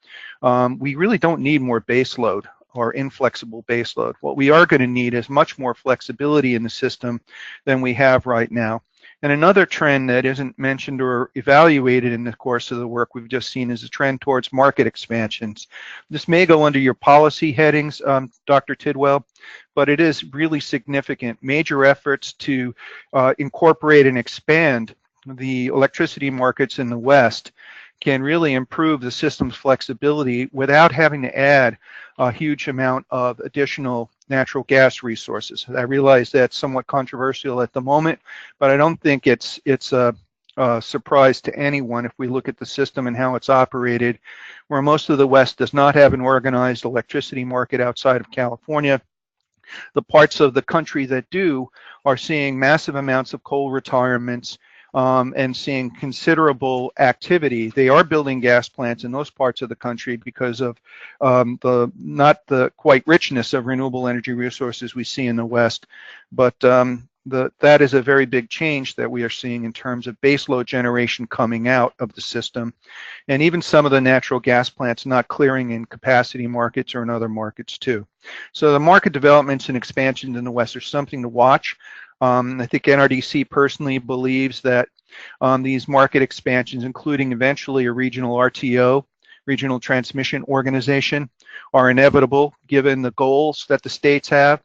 we really don't need more baseload or inflexible baseload. What we are going to need is much more flexibility in the system than we have right now. And another trend that isn't mentioned or evaluated in the course of the work we've just seen is a trend towards market expansions. This may go under your policy headings, Dr. Tidwell, but it is really significant. Major efforts to incorporate and expand the electricity markets in the West can really improve the system's flexibility without having to add a huge amount of additional natural gas resources. I realize that's somewhat controversial at the moment, but I don't think it's a surprise to anyone if we look at the system and how it's operated, where most of the West does not have an organized electricity market outside of California. The parts of the country that do are seeing massive amounts of coal retirements, and seeing considerable activity. They are building gas plants in those parts of the country because of not the quite richness of renewable energy resources we see in the West, but that is a very big change that we are seeing in terms of baseload generation coming out of the system, and even some of the natural gas plants not clearing in capacity markets or in other markets too. So the market developments and expansions in the West are something to watch. I think NRDC personally believes that these market expansions, including eventually a regional RTO, regional transmission organization, are inevitable given the goals that the states have.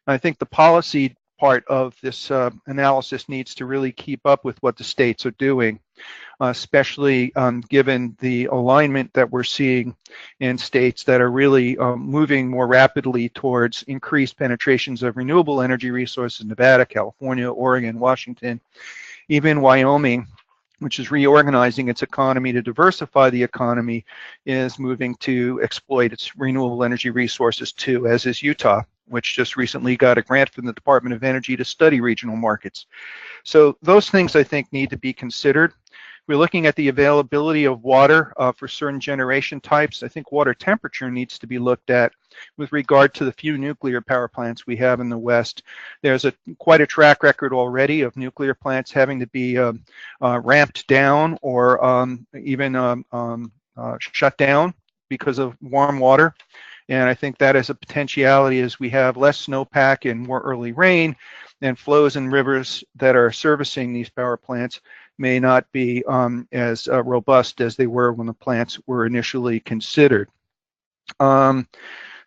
I think the policy part of this analysis needs to really keep up with what the states are doing, especially given the alignment that we're seeing in states that are really moving more rapidly towards increased penetrations of renewable energy resources. Nevada, California, Oregon, Washington, even Wyoming, which is reorganizing its economy to diversify the economy, is moving to exploit its renewable energy resources too, as is Utah, which just recently got a grant from the Department of Energy to study regional markets. So those things I think need to be considered. We're looking at the availability of water for certain generation types. I think water temperature needs to be looked at with regard to the few nuclear power plants we have in the West. There's quite a track record already of nuclear plants having to be ramped down or even shut down because of warm water. And I think that is a potentiality as we have less snowpack and more early rain, and flows in rivers that are servicing these power plants may not be as robust as they were when the plants were initially considered. The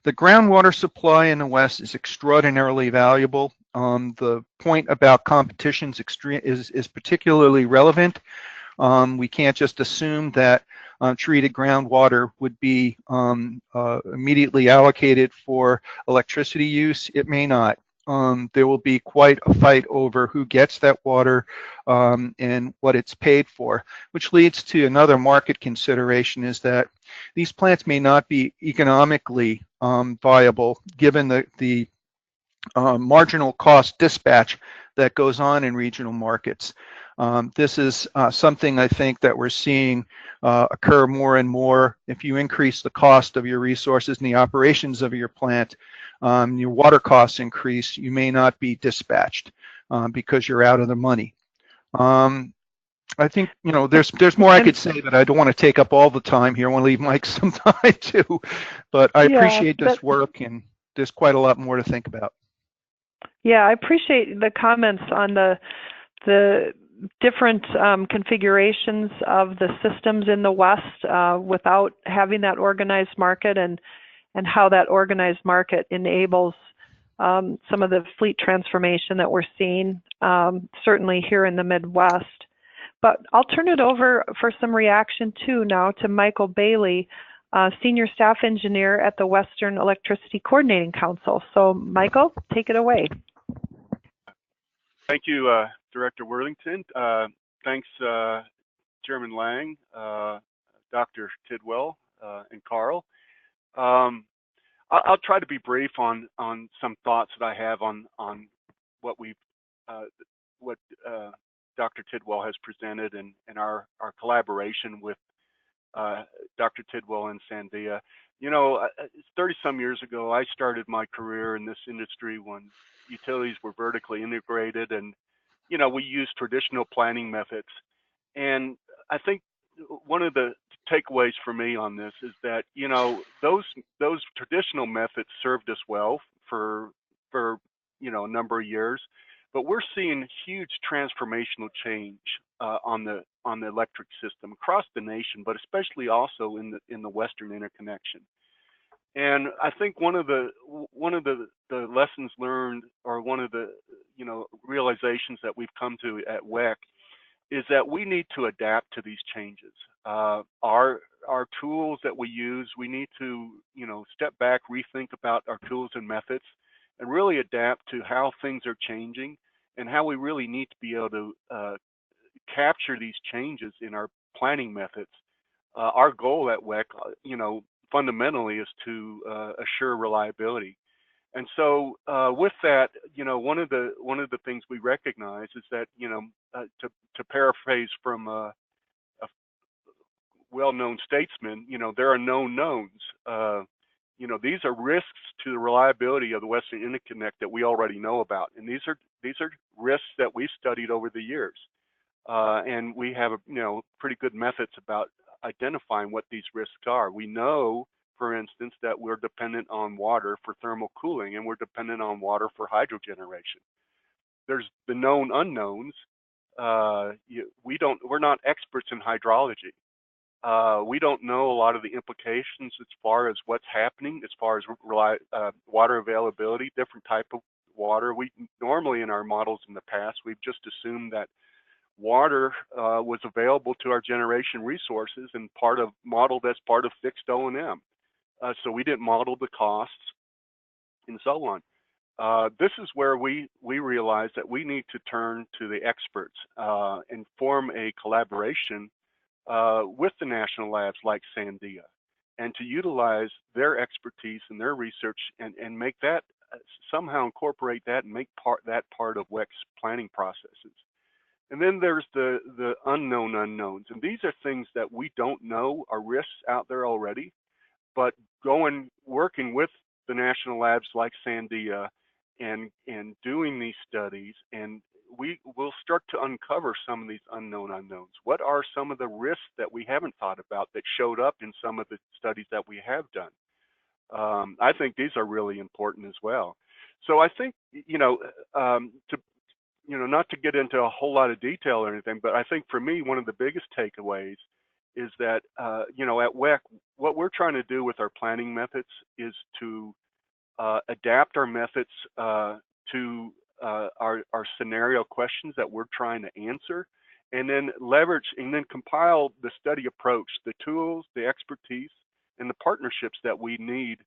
groundwater supply in the West is extraordinarily valuable. The point about competition is particularly relevant. We can't just assume that treated groundwater would be immediately allocated for electricity use. It may not. There will be quite a fight over who gets that water and what it's paid for, which leads to another market consideration, is that these plants may not be economically viable given the marginal cost dispatch that goes on in regional markets. This is something I think that we're seeing occur more and more. If you increase the cost of your resources and the operations of your plant, your water costs increase, you may not be dispatched because you're out of the money. I think, there's more I could say, but I don't want to take up all the time here. I want to leave Mike some time too, but I appreciate this work, and there's quite a lot more to think about. Yeah, I appreciate the comments on the different configurations of the systems in the West without having that organized market, and how that organized market enables some of the fleet transformation that we're seeing, certainly here in the Midwest. But I'll turn it over for some reaction too now to Michael Bailey, Senior Staff Engineer at the Western Electricity Coordinating Council. So Michael, take it away. Thank you, Director Worthington. Thanks, Chairman Lang, Dr. Tidwell, and Carl. I'll try to be brief on some thoughts that I have on what we've what Dr. Tidwell has presented and our collaboration with Dr. Tidwell and Sandia. You know, 30 some years ago, I started my career in this industry when utilities were vertically integrated, and we used traditional planning methods. And I think one of the takeaways for me on this is that those traditional methods served us well for a number of years, but we're seeing huge transformational change on the electric system across the nation, but especially also in the Western interconnection. And I think one of the lessons learned, or one of the realizations that we've come to at WEC, is that we need to adapt to these changes. Our tools that we use, we need to step back, rethink about our tools and methods, and really adapt to how things are changing and how we really need to be able to capture these changes in our planning methods. Our goal at WEC, fundamentally, is to assure reliability. And so with that, one of the things we recognize is that, to paraphrase from a well-known statesman, there are known knowns. These are risks to the reliability of the Western Interconnect that we already know about, and these are risks that we've studied over the years, and we have pretty good methods about identifying what these risks are. We know, for instance, that we're dependent on water for thermal cooling, and we're dependent on water for hydro generation. There's the known unknowns. We're not experts in hydrology. We don't know a lot of the implications as far as what's happening, as far as water availability, different type of water. We normally, in our models in the past, we've just assumed that water was available to our generation resources and modeled as part of fixed O&M. So we didn't model the costs and so on. This is where we realize that we need to turn to the experts and form a collaboration with the national labs like Sandia, and to utilize their expertise and their research and make that, somehow incorporate that and make that part of WEC's planning processes. And then there's the unknown unknowns, and these are things that we don't know are risks out there already, but working with the national labs like Sandia and doing these studies, and we will start to uncover some of these unknown unknowns. What are some of the risks that we haven't thought about that showed up in some of the studies that we have done? I think these are really important as well. So I think, not to get into a whole lot of detail or anything, but I think for me, one of the biggest takeaways is that, at WEC, what we're trying to do with our planning methods is to adapt our methods to our scenario questions that we're trying to answer, and then leverage and then compile the study approach, the tools, the expertise, and the partnerships that we need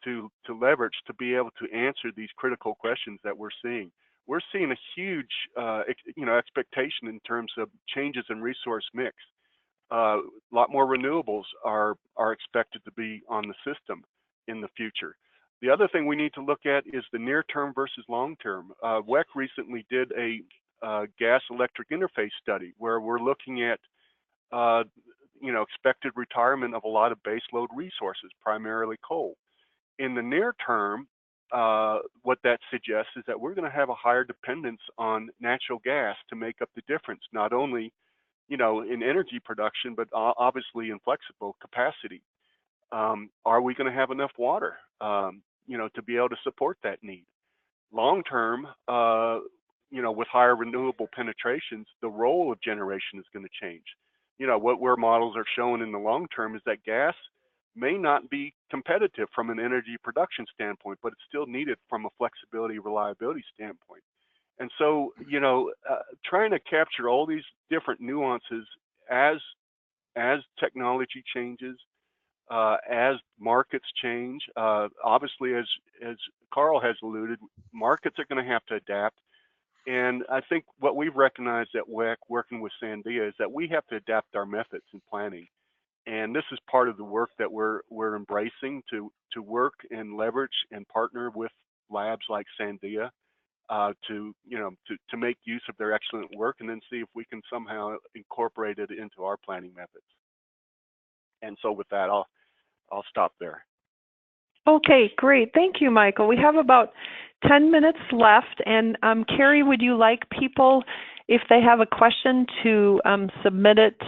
to leverage to be able to answer these critical questions that we're seeing. We're seeing a huge, expectation in terms of changes in resource mix. A lot more renewables are expected to be on the system in the future. The other thing we need to look at is the near term versus long term. WEC recently did a gas electric interface study where we're looking at, expected retirement of a lot of baseload resources, primarily coal. In the near term, what that suggests is that we're going to have a higher dependence on natural gas to make up the difference, not only in energy production, but obviously in flexible capacity. Are we going to have enough water, to be able to support that need? Long term, with higher renewable penetrations, the role of generation is going to change. Where models are showing in the long term is that gas may not be competitive from an energy production standpoint, but it's still needed from a flexibility, reliability standpoint. And so, trying to capture all these different nuances as technology changes, as markets change. Obviously, as Carl has alluded, markets are going to have to adapt. And I think what we've recognized at WEC, working with Sandia, is that we have to adapt our methods in planning. And this is part of the work that we're embracing to work and leverage and partner with labs like Sandia to make use of their excellent work, and then see if we can somehow incorporate it into our planning methods. And so with that, I'll stop there. Okay, great. Thank you, Michael. We have about 10 minutes left. And Kerri, would you like people, if they have a question, to submit it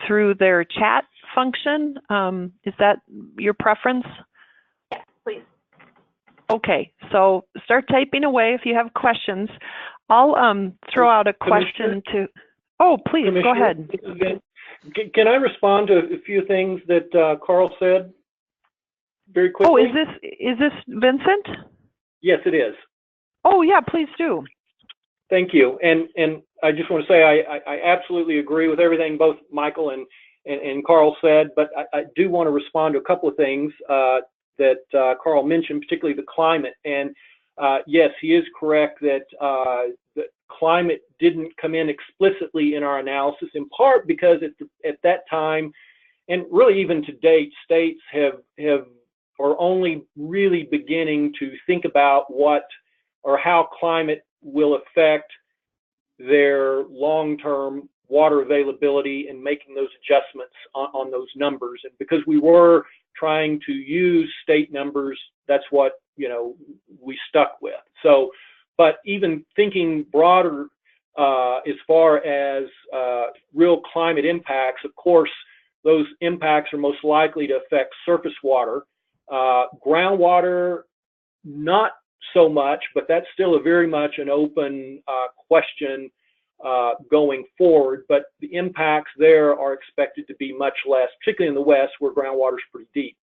through their chat function? Is that your preference? Yes, please. Okay, so start typing away if you have questions. I'll throw out a question to... Oh, please, go ahead. Can I respond to a few things that Carl said very quickly? Oh, is this Vincent? Yes, it is. Oh, yeah, please do. Thank you. And I just want to say I absolutely agree with everything both Michael and Carl said, but I do want to respond to a couple of things that Carl mentioned, particularly the climate. And yes, he is correct that the climate didn't come in explicitly in our analysis, in part because at that time, and really even to date, states are only really beginning to think about what or how climate will affect their long-term water availability and making those adjustments on those numbers. And because we were trying to use state numbers, that's what we stuck with. So, but even thinking broader as far as real climate impacts, of course, those impacts are most likely to affect surface water. Groundwater, not so much, but that's still very much an open question going forward. But the impacts there are expected to be much less, particularly in the West where groundwater is pretty deep.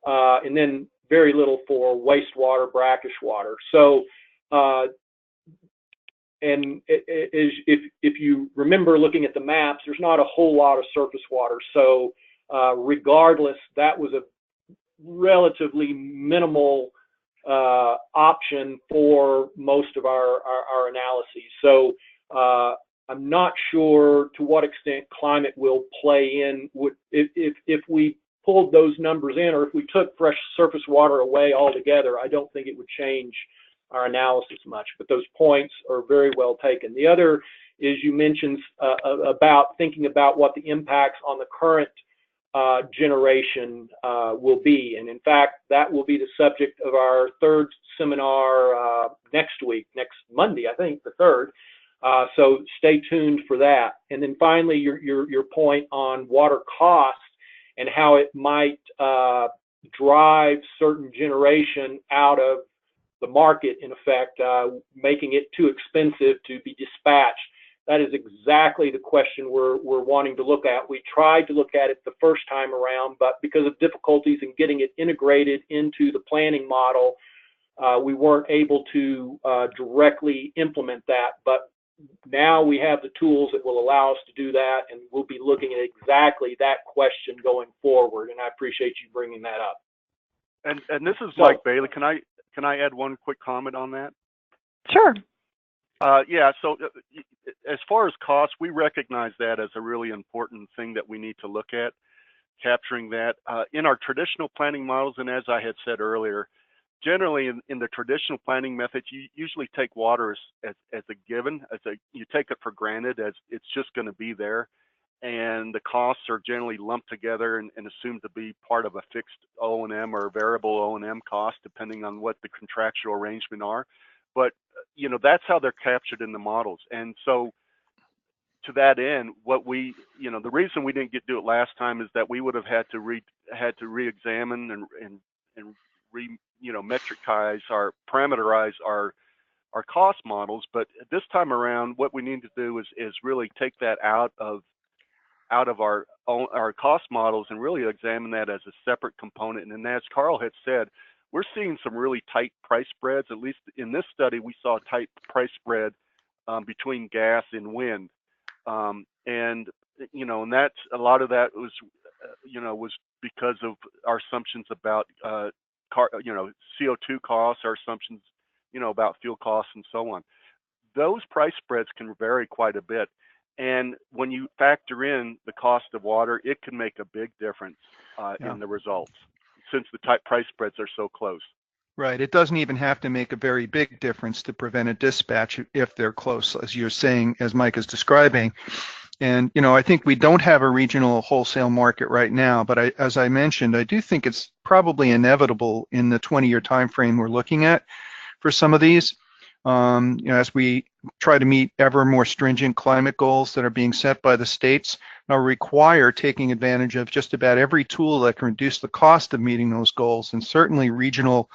And then very little for wastewater, brackish water. So, and if you remember looking at the maps, there's not a whole lot of surface water. So regardless, that was a relatively minimal option for most of our analyses. So I'm not sure to what extent climate will play in. If we pulled those numbers in, or if we took fresh surface water away altogether, I don't think it would change our analysis much, but those points are very well taken. The other is you mentioned about thinking about what the impacts on the current generation will be. And in fact, that will be the subject of our third seminar next week, next Monday, I think, the 3rd. So stay tuned for that. And then finally, your point on water costs and how it might drive certain generation out of the market, in effect, making it too expensive to be dispatched. That is exactly the question we're wanting to look at. We tried to look at it the first time around, but because of difficulties in getting it integrated into the planning model, we weren't able to directly implement that. But now we have the tools that will allow us to do that, and we'll be looking at exactly that question going forward. And I appreciate you bringing that up. And this is Mike Bailey. Can I add one quick comment on that? Sure. Yeah, so as far as cost, we recognize that as a really important thing that we need to look at, capturing that. In our traditional planning models, and as I had said earlier, generally in the traditional planning methods, you usually take water as a given, you take it for granted as it's just going to be there. And the costs are generally lumped together and assumed to be part of a fixed O&M or variable O&M cost, depending on what the contractual arrangement are. But, that's how they're captured in the models. And so to that end, the reason we didn't do it last time is that we would have had to re-examine and metricize parameterize our cost models. But this time around, what we need to do is really take that out of our cost models and really examine that as a separate component. And as Carl had said, we're seeing some really tight price spreads. At least in this study, we saw a tight price spread between gas and wind. And that's a lot of that was because of our assumptions about CO2 costs, our assumptions about fuel costs and so on. Those price spreads can vary quite a bit. And when you factor in the cost of water, it can make a big difference in the results, since the price spreads are so close. Right. It doesn't even have to make a very big difference to prevent a dispatch if they're close, as you're saying, as Mike is describing. And, I think we don't have a regional wholesale market right now, but as I mentioned, I do think it's probably inevitable in the 20-year time frame we're looking at for some of these. As we try to meet ever more stringent climate goals that are being set by the states, now require taking advantage of just about every tool that can reduce the cost of meeting those goals, and certainly regional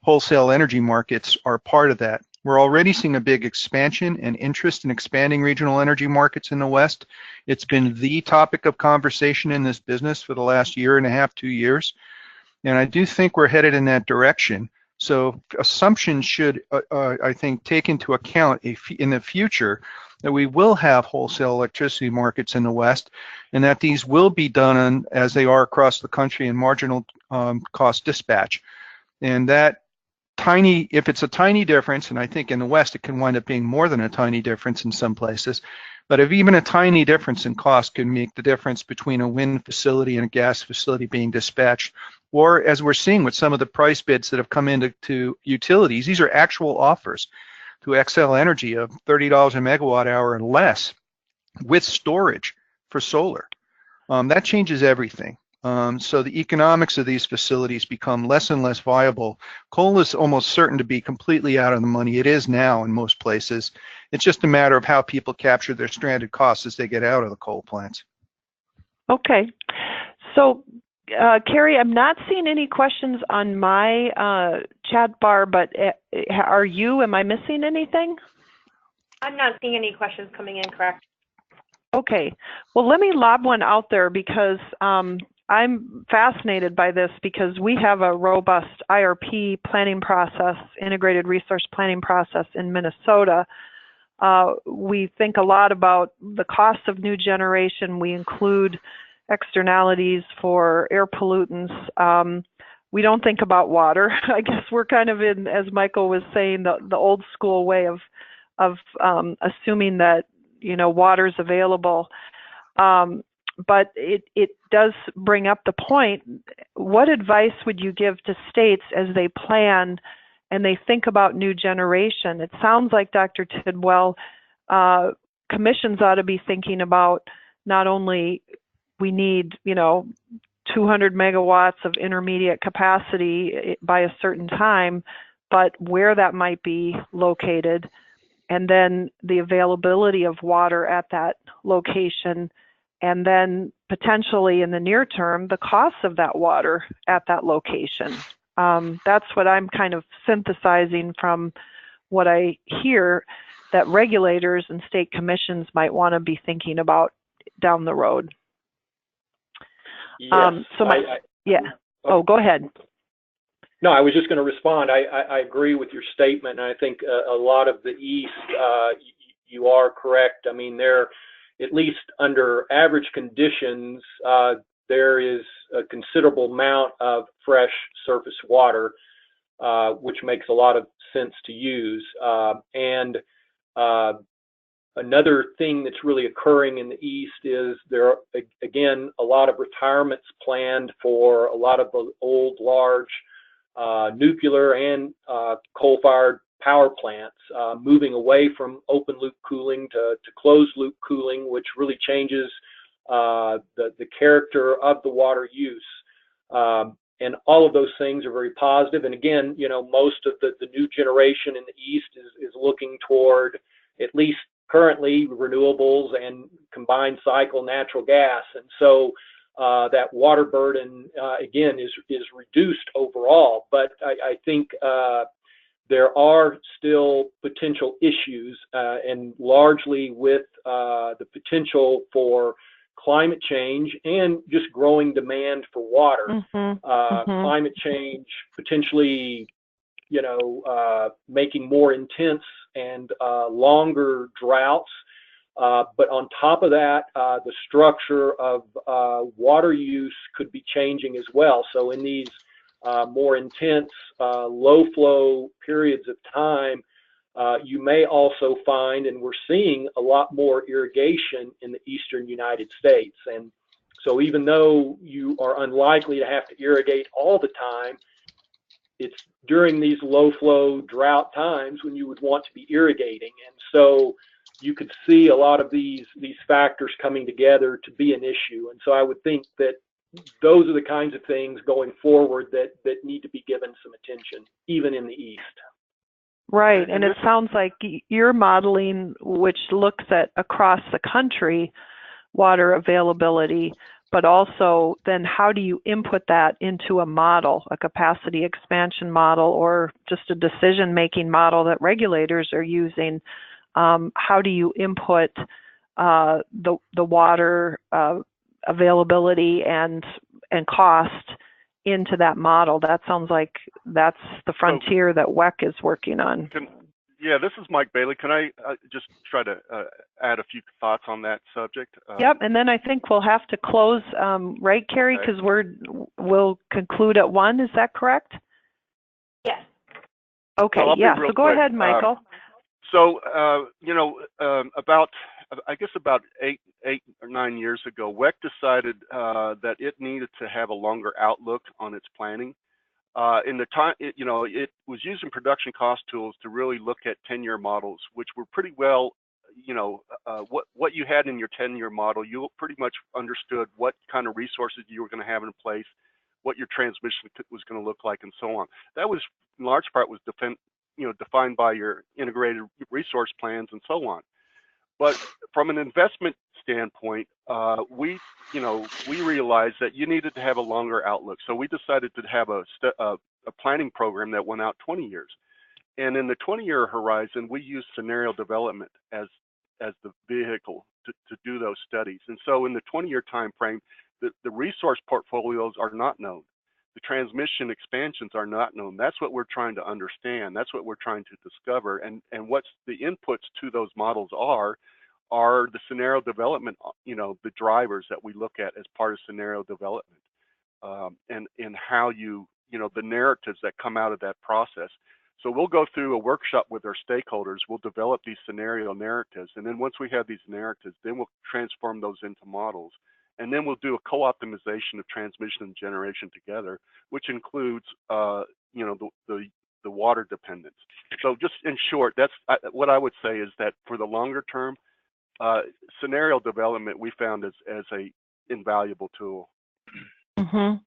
wholesale energy markets are part of that. We're already seeing a big expansion and interest in expanding regional energy markets in the West. It's been the topic of conversation in this business for the last year and a half, 2 years. And I do think we're headed in that direction. So assumptions should, I think, take into account in the future that we will have wholesale electricity markets in the West, and that these will be done as they are across the country in marginal cost dispatch. And that if it's a tiny difference, and I think in the West it can wind up being more than a tiny difference in some places, but if even a tiny difference in cost can make the difference between a wind facility and a gas facility being dispatched, or as we're seeing with some of the price bids that have come into utilities, these are actual offers to Xcel Energy of $30 a megawatt hour and less with storage for solar. That changes everything. So the economics of these facilities become less and less viable. Coal is almost certain to be completely out of the money. It is now in most places. It's just a matter of how people capture their stranded costs as they get out of the coal plants. Okay. So, Kerri, I'm not seeing any questions on my chat bar, but are you? Am I missing anything? I'm not seeing any questions coming in, correct? Okay. Well, let me lob one out there because I'm fascinated by this because we have a robust IRP planning process, integrated resource planning process in Minnesota. We think a lot about the cost of new generation. We include externalities for air pollutants. We don't think about water. I guess we're kind of in, as Michael was saying, the old school way of assuming that water's available. But it does bring up the point, what advice would you give to states as they plan and they think about new generation? It sounds like, Dr. Tidwell, commissions ought to be thinking about not only we need, 200 megawatts of intermediate capacity by a certain time, but where that might be located, and then the availability of water at that location, and then potentially in the near term, the cost of that water at that location. That's what I'm kind of synthesizing from what I hear that regulators and state commissions might want to be thinking about down the road. Yes. Go ahead. No, I was just going to respond. I agree with your statement, and I think a lot of the East, you are correct. I mean, they're, at least under average conditions, there is a considerable amount of fresh surface water, which makes a lot of sense to use. And another thing that's really occurring in the East is there are, again, a lot of retirements planned for a lot of the old, large nuclear and coal-fired power plants, moving away from open loop cooling to closed loop cooling, which really changes the character of the water use. And all of those things are very positive. And again, most of the new generation in the East is looking toward, at least currently, renewables and combined cycle natural gas. And so that water burden, again, is reduced overall. But I think there are still potential issues, and largely with the potential for climate change and just growing demand for water. Climate change potentially, making more intense and longer droughts. But on top of that, the structure of water use could be changing as well. So in these more intense, low flow periods of time, you may also find, and we're seeing a lot more irrigation in the eastern United States. And so even though you are unlikely to have to irrigate all the time, it's during these low flow drought times when you would want to be irrigating. And so you could see a lot of these factors coming together to be an issue. And so I would think that those are the kinds of things going forward that need to be given some attention, even in the East. Right, and it sounds like you're modeling, which looks at across the country water availability, but also then how do you input that into a model, a capacity expansion model, or just a decision-making model that regulators are using? How do you input the water availability and cost into that model? That sounds like that's the frontier that WEC is working on. Yeah, this is Mike Bailey. Can I just try to add a few thoughts on that subject? Yep, and then I think we'll have to close, right, Kerri? Because we'll conclude at 1. Is that correct? Yes. Okay. Well, yeah. So go ahead, Michael. About 8 or 9 years ago, WEC decided that it needed to have a longer outlook on its planning. In the time, it was using production cost tools to really look at 10-year models, which were pretty well, what you had in your 10-year model, you pretty much understood what kind of resources you were going to have in place, what your transmission was going to look like, and so on. That was, in large part, was defined by your integrated resource plans and so on. But from an investment standpoint, we realized that you needed to have a longer outlook. So we decided to have a planning program that went out 20 years. And in the 20-year horizon, we used scenario development as the vehicle to do those studies. And so in the 20-year time frame, the resource portfolios are not known. The transmission expansions are not known. That's what we're trying to understand. That's what we're trying to discover. And what's the inputs to those models are the scenario development, the drivers that we look at as part of scenario development, and how the narratives that come out of that process. So we'll go through a workshop with our stakeholders. We'll develop these scenario narratives. And then once we have these narratives, then we'll transform those into models. And then we'll do a co-optimization of transmission and generation together, which includes, the water dependence. So just in short, that's what I would say is that for the longer term, scenario development we found as a invaluable tool. Mm-hmm.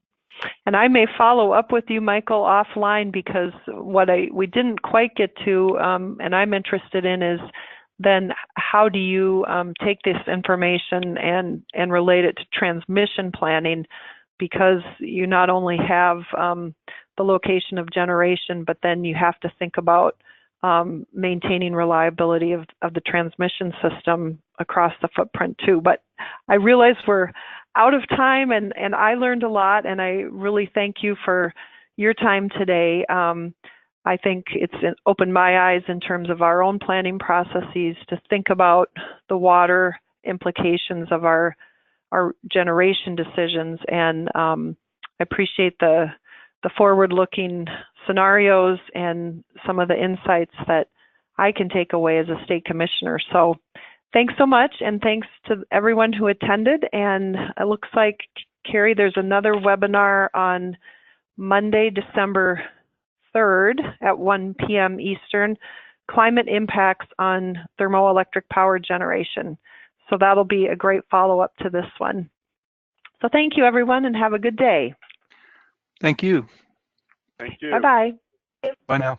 And I may follow up with you, Michael, offline, because what we didn't quite get to, and I'm interested in, is then how do you take this information and relate it to transmission planning, because you not only have the location of generation, but then you have to think about maintaining reliability of the transmission system across the footprint too. But I realize we're out of time, and I learned a lot, and I really thank you for your time today. I think it's opened my eyes in terms of our own planning processes to think about the water implications of our generation decisions, and I appreciate the forward-looking scenarios and some of the insights that I can take away as a state commissioner. So thanks so much, and thanks to everyone who attended. And it looks like, Kerri, there's another webinar on Monday, December 3rd at 1 p.m. Eastern, Climate Impacts on Thermoelectric Power Generation. So that'll be a great follow-up to this one. So thank you, everyone, and have a good day. Thank you. Thank you. Bye-bye. Bye now.